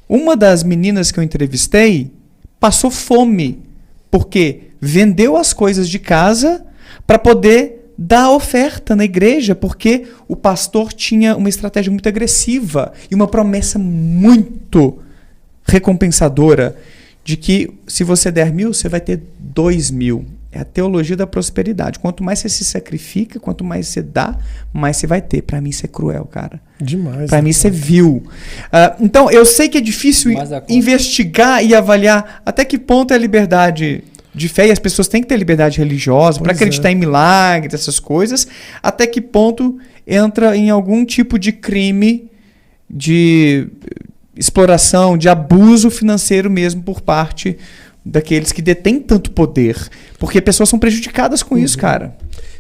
Uma das meninas que eu entrevistei passou fome, porque vendeu as coisas de casa para poder dar oferta na igreja, porque o pastor tinha uma estratégia muito agressiva e uma promessa muito recompensadora de que se você der 1.000, você vai ter 2.000. É a teologia da prosperidade. Quanto mais você se sacrifica, quanto mais você dá, mais você vai ter. Para mim isso é cruel, cara. Demais. Para mim isso é vil. Então eu sei que é difícil investigar e avaliar até que ponto é liberdade de fé, e as pessoas têm que ter liberdade religiosa para acreditar em milagres, essas coisas, até que ponto entra em algum tipo de crime de exploração, de abuso financeiro mesmo por parte daqueles que detêm tanto poder, porque pessoas são prejudicadas com isso, cara.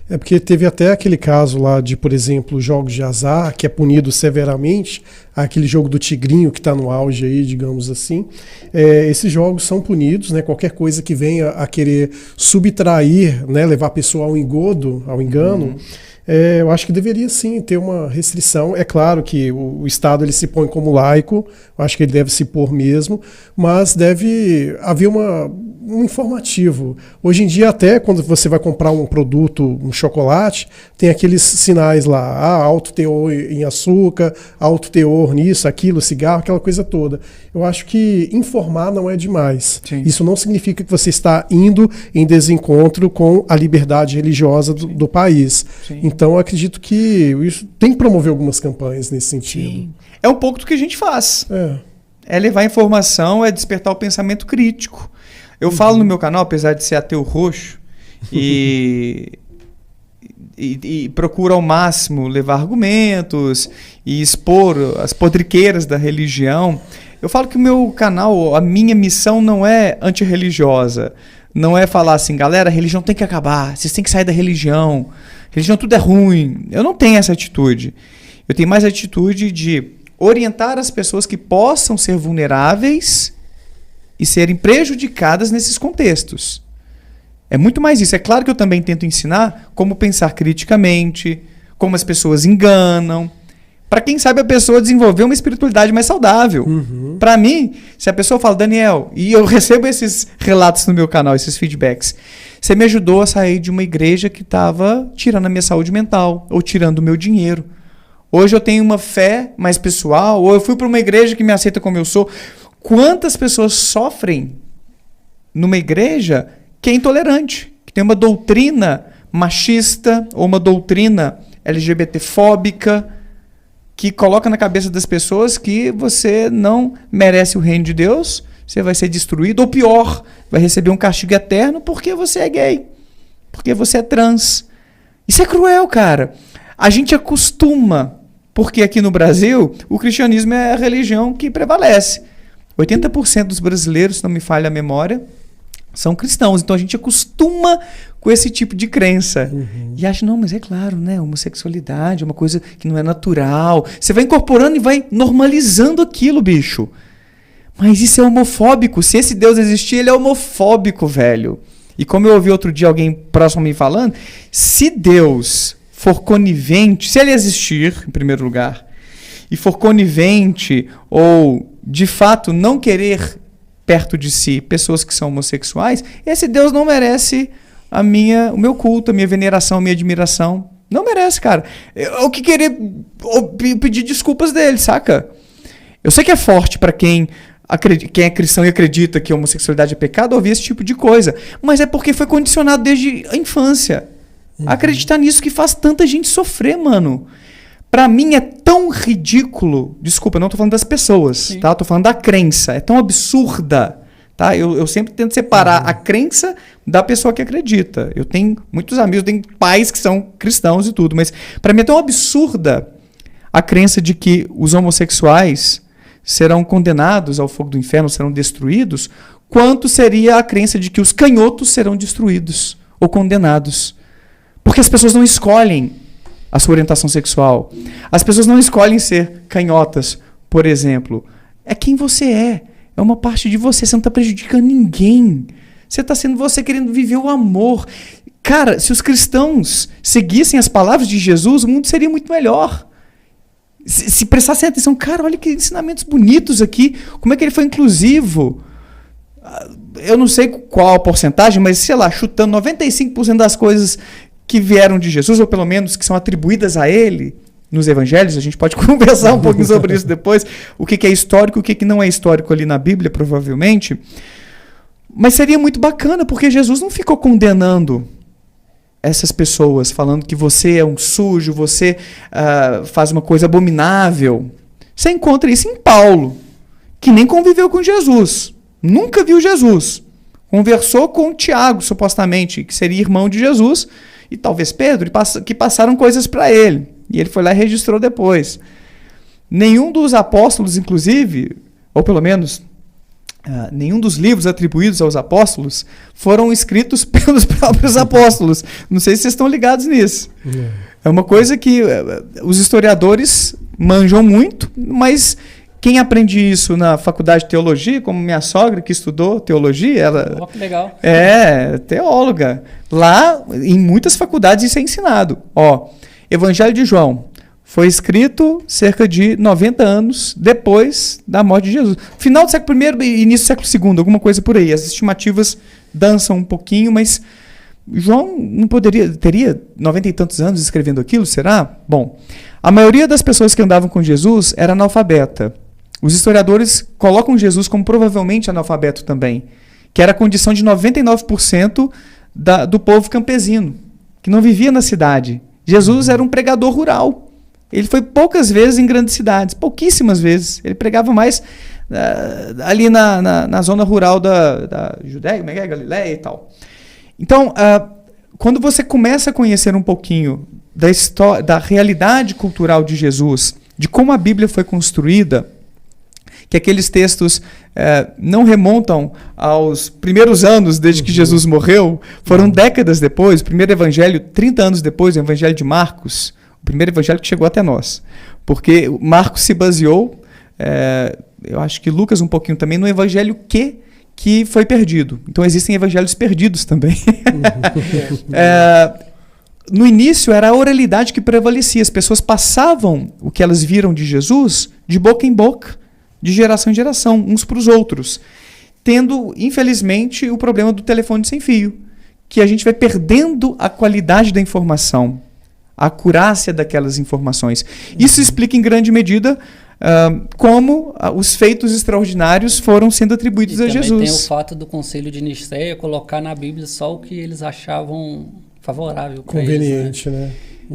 É porque teve até aquele caso lá de, por exemplo, jogos de azar, que é punido severamente, aquele jogo do tigrinho que está no auge aí, digamos assim. Esses jogos são punidos, né? Qualquer coisa que venha a querer subtrair, né? Levar a pessoa ao engodo, ao engano, eu acho que deveria sim ter uma restrição. É claro que o Estado ele se põe como laico, eu acho que ele deve se pôr mesmo, mas deve haver um informativo. Hoje em dia, até quando você vai comprar um produto, um chocolate, tem aqueles sinais lá, alto teor em açúcar, alto teor nisso, aquilo, cigarro, aquela coisa toda. Eu acho que informar não é demais. Sim. Isso não significa que você está indo em desencontro com a liberdade religiosa do país. Sim. Então, eu acredito que isso tem que promover algumas campanhas nesse sentido. Sim. É um pouco do que a gente faz. É levar informação, é despertar o pensamento crítico. Eu falo no meu canal, apesar de ser ateu roxo, e procuro ao máximo levar argumentos e expor as podriqueiras da religião. Eu falo que o meu canal, a minha missão não é antirreligiosa. Não é falar assim, galera, a religião tem que acabar, vocês têm que sair da religião. Religião tudo é ruim. Eu não tenho essa atitude. Eu tenho mais a atitude de orientar as pessoas que possam ser vulneráveis e serem prejudicadas nesses contextos. É muito mais isso. É claro que eu também tento ensinar como pensar criticamente, como as pessoas enganam, para quem sabe a pessoa desenvolver uma espiritualidade mais saudável. Para mim, se a pessoa fala, Daniel, e eu recebo esses relatos no meu canal, esses feedbacks, você me ajudou a sair de uma igreja que estava tirando a minha saúde mental, ou tirando o meu dinheiro. Hoje eu tenho uma fé mais pessoal, ou eu fui para uma igreja que me aceita como eu sou. Quantas pessoas sofrem numa igreja que é intolerante, que tem uma doutrina machista ou uma doutrina LGBT-fóbica que coloca na cabeça das pessoas que você não merece o reino de Deus, você vai ser destruído, ou pior, vai receber um castigo eterno porque você é gay, porque você é trans. Isso é cruel, cara. A gente acostuma, porque aqui no Brasil o cristianismo é a religião que prevalece. 80% dos brasileiros, se não me falha a memória, são cristãos. Então a gente acostuma com esse tipo de crença. E acha, não, mas é claro, né? Homossexualidade é uma coisa que não é natural. Você vai incorporando e vai normalizando aquilo, bicho. Mas isso é homofóbico. Se esse Deus existir, ele é homofóbico, velho. E como eu ouvi outro dia alguém próximo a mim falando, se Deus for conivente, se ele existir, em primeiro lugar, e for conivente ou de fato não querer perto de si pessoas que são homossexuais, esse Deus não merece o meu culto, a minha veneração, a minha admiração. Não merece, cara. Eu que querer pedir desculpas dele, saca? Eu sei que é forte para quem é cristão e acredita que a homossexualidade é pecado ouvir esse tipo de coisa, mas é porque foi condicionado desde a infância. Acreditar nisso que faz tanta gente sofrer, mano. Pra mim é tão ridículo, desculpa, eu não tô falando das pessoas, sim, tá? Eu tô falando da crença, é tão absurda, tá? Eu sempre tento separar a crença da pessoa que acredita. Eu tenho muitos amigos, tenho pais que são cristãos e tudo, mas pra mim é tão absurda a crença de que os homossexuais serão condenados ao fogo do inferno, serão destruídos, quanto seria a crença de que os canhotos serão destruídos ou condenados. Porque as pessoas não escolhem a sua orientação sexual. As pessoas não escolhem ser canhotas, por exemplo. É quem você é. É uma parte de você. Você não está prejudicando ninguém. Você está sendo você querendo viver o amor. Cara, se os cristãos seguissem as palavras de Jesus, o mundo seria muito melhor. Se prestassem atenção, cara, olha que ensinamentos bonitos aqui, como é que ele foi inclusivo. Eu não sei qual a porcentagem, mas sei lá, chutando 95% das coisas que vieram de Jesus, ou pelo menos que são atribuídas a ele nos evangelhos, a gente pode conversar um pouquinho sobre isso depois, o que é histórico, o que não é histórico ali na Bíblia, provavelmente. Mas seria muito bacana, porque Jesus não ficou condenando essas pessoas, falando que você é um sujo, você faz uma coisa abominável. Você encontra isso em Paulo, que nem conviveu com Jesus, nunca viu Jesus. Conversou com Tiago, supostamente, que seria irmão de Jesus, e talvez Pedro, que passaram coisas para ele. E ele foi lá e registrou depois. Nenhum dos apóstolos, inclusive, ou pelo menos nenhum dos livros atribuídos aos apóstolos foram escritos pelos próprios apóstolos. Não sei se vocês estão ligados nisso. É uma coisa que os historiadores manjam muito, mas quem aprende isso na faculdade de teologia, como minha sogra que estudou teologia, ela que legal. É teóloga. Lá, em muitas faculdades, isso é ensinado. Evangelho de João foi escrito cerca de 90 anos depois da morte de Jesus. Final do século I e início do século II, alguma coisa por aí. As estimativas dançam um pouquinho, mas João não teria 90 e tantos anos escrevendo aquilo, será? Bom, a maioria das pessoas que andavam com Jesus era analfabeta. Os historiadores colocam Jesus como provavelmente analfabeto também, que era a condição de 99% do povo campesino, que não vivia na cidade. Jesus era um pregador rural. Ele foi poucas vezes em grandes cidades, pouquíssimas vezes. Ele pregava mais ali na zona rural da Judéia, Galileia e tal. Então, quando você começa a conhecer um pouquinho da realidade cultural de Jesus, de como a Bíblia foi construída, que aqueles textos não remontam aos primeiros anos desde que Jesus morreu, foram décadas depois, o primeiro evangelho, 30 anos depois, o evangelho de Marcos, o primeiro evangelho que chegou até nós. Porque Marcos se baseou, eu acho que Lucas um pouquinho também, no evangelho que foi perdido. Então existem evangelhos perdidos também. No início era a oralidade que prevalecia, as pessoas passavam o que elas viram de Jesus de boca em boca, de geração em geração, uns para os outros, tendo, infelizmente, o problema do telefone sem fio, que a gente vai perdendo a qualidade da informação, a acurácia daquelas informações. Isso explica, em grande medida, como os feitos extraordinários foram sendo atribuídos a Jesus. Também tem o fato do Concílio de Nicéia colocar na Bíblia só o que eles achavam favorável, conveniente, eles, né?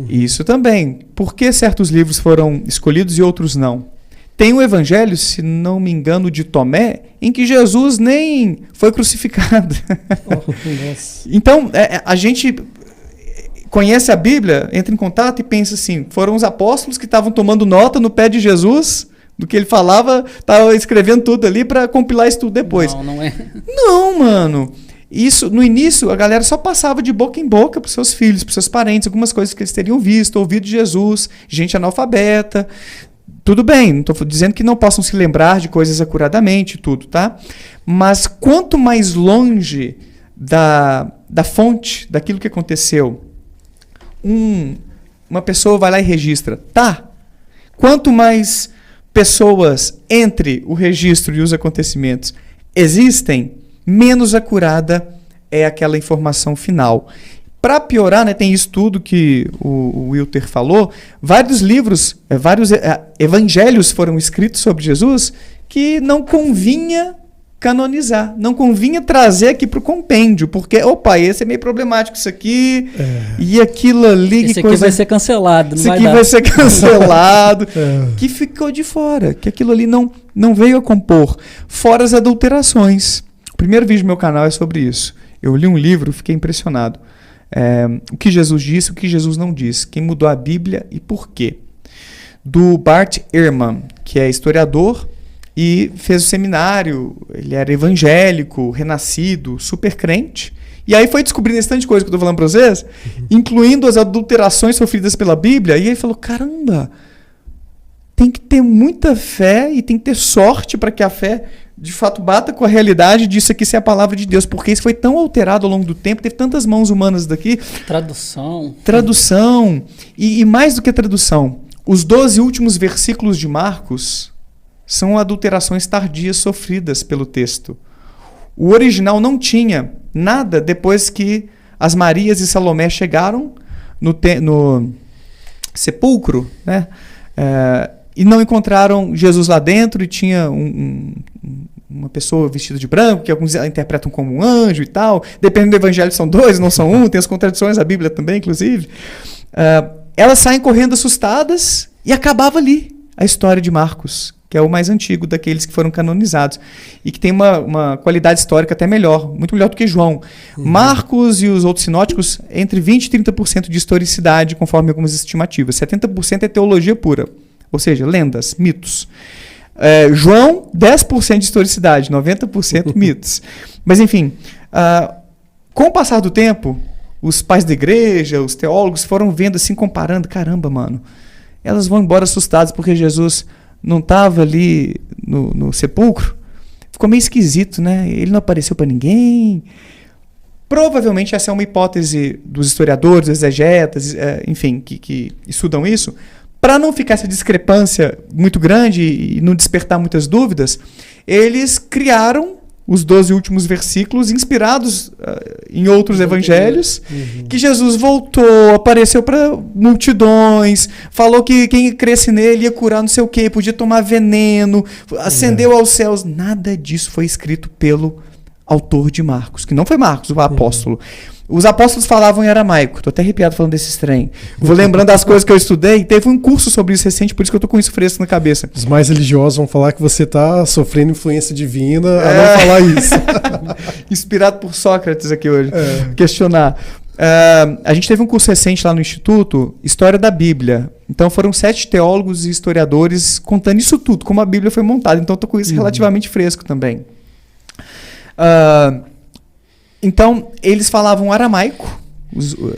Isso também. Por que certos livros foram escolhidos e outros não? Tem o evangelho, se não me engano, de Tomé, em que Jesus nem foi crucificado. Então, a gente conhece a Bíblia, entra em contato e pensa assim, foram os apóstolos que estavam tomando nota no pé de Jesus, do que ele falava, estavam escrevendo tudo ali para compilar isso tudo depois. Não é. Não, mano. Isso, no início, a galera só passava de boca em boca para os seus filhos, para os seus parentes, algumas coisas que eles teriam visto, ouvido de Jesus, gente analfabeta. Tudo bem, não estou dizendo que não possam se lembrar de coisas acuradamente, tudo, tá? Mas quanto mais longe da fonte, daquilo que aconteceu, uma pessoa vai lá e registra, tá? Quanto mais pessoas entre o registro e os acontecimentos existem, menos acurada é aquela informação final. Para piorar, né, tem estudo que o Wilter falou, vários livros, vários evangelhos foram escritos sobre Jesus que não convinha canonizar, não convinha trazer aqui para o compêndio, porque, esse é meio problemático, isso aqui e aquilo ali. Esse aqui vai ser cancelado, não vai dar. Isso aqui vai ser cancelado, que ficou de fora, que aquilo ali não veio a compor, fora as adulterações. O primeiro vídeo do meu canal é sobre isso. Eu li um livro, fiquei impressionado. O que Jesus disse, o que Jesus não disse, quem mudou a Bíblia e por quê. Do Bart Ehrman, que é historiador e fez o seminário, ele era evangélico, renascido, super crente, e aí foi descobrindo esse tanto de coisa que eu estou falando para vocês, incluindo as adulterações sofridas pela Bíblia, e aí ele falou, caramba, tem que ter muita fé e tem que ter sorte para que a fé de fato bata com a realidade disso aqui ser a palavra de Deus, porque isso foi tão alterado ao longo do tempo, teve tantas mãos humanas daqui. Tradução. E mais do que tradução, os 12 últimos versículos de Marcos são adulterações tardias sofridas pelo texto. O original não tinha nada depois que as Marias e Salomé chegaram no sepulcro, né? E não encontraram Jesus lá dentro, e tinha uma pessoa vestida de branco, que alguns interpretam como um anjo e tal. Dependendo do evangelho, são dois, não são um. Tem as contradições da Bíblia também, inclusive. Elas saem correndo assustadas e acabava ali a história de Marcos, que é o mais antigo daqueles que foram canonizados e que tem uma qualidade histórica até melhor, muito melhor do que João. Marcos e os outros sinóticos, entre 20% e 30% de historicidade, conforme algumas estimativas. 70% é teologia pura, ou seja, lendas, mitos. João, 10% de historicidade, 90% mitos. Mas, enfim, com o passar do tempo, os pais da igreja, os teólogos foram vendo assim, comparando, caramba, mano, elas vão embora assustadas porque Jesus não estava ali no sepulcro. Ficou meio esquisito, né? Ele não apareceu para ninguém. Provavelmente essa é uma hipótese dos historiadores, dos exegetas, enfim, que estudam isso. Para não ficar essa discrepância muito grande e não despertar muitas dúvidas, eles criaram os 12 últimos versículos inspirados em outros evangelhos, que Jesus voltou, apareceu para multidões, falou que quem cresce nele ia curar não sei o quê, podia tomar veneno, ascendeu aos céus. Nada disso foi escrito pelo autor de Marcos, que não foi Marcos, o apóstolo. Os apóstolos falavam em aramaico. Estou até arrepiado falando desses trem. Vou lembrando das coisas que eu estudei. Teve um curso sobre isso recente, por isso que eu estou com isso fresco na cabeça. Os mais religiosos vão falar que você está sofrendo influência divina a não falar isso. Inspirado por Sócrates aqui hoje. Questionar. A gente teve um curso recente lá no Instituto, História da Bíblia. Então foram 7 teólogos e historiadores contando isso tudo, como a Bíblia foi montada. Então estou com isso relativamente fresco também. Então, eles falavam aramaico,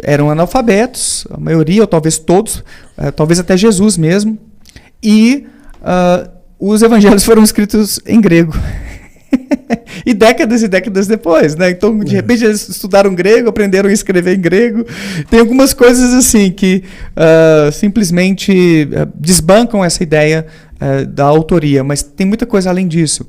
eram analfabetos, a maioria, ou talvez todos, talvez até Jesus mesmo, e os evangelhos foram escritos em grego. E décadas depois, né? Então, de repente, eles estudaram grego, aprenderam a escrever em grego. Tem algumas coisas assim que simplesmente desbancam essa ideia da autoria, mas tem muita coisa além disso.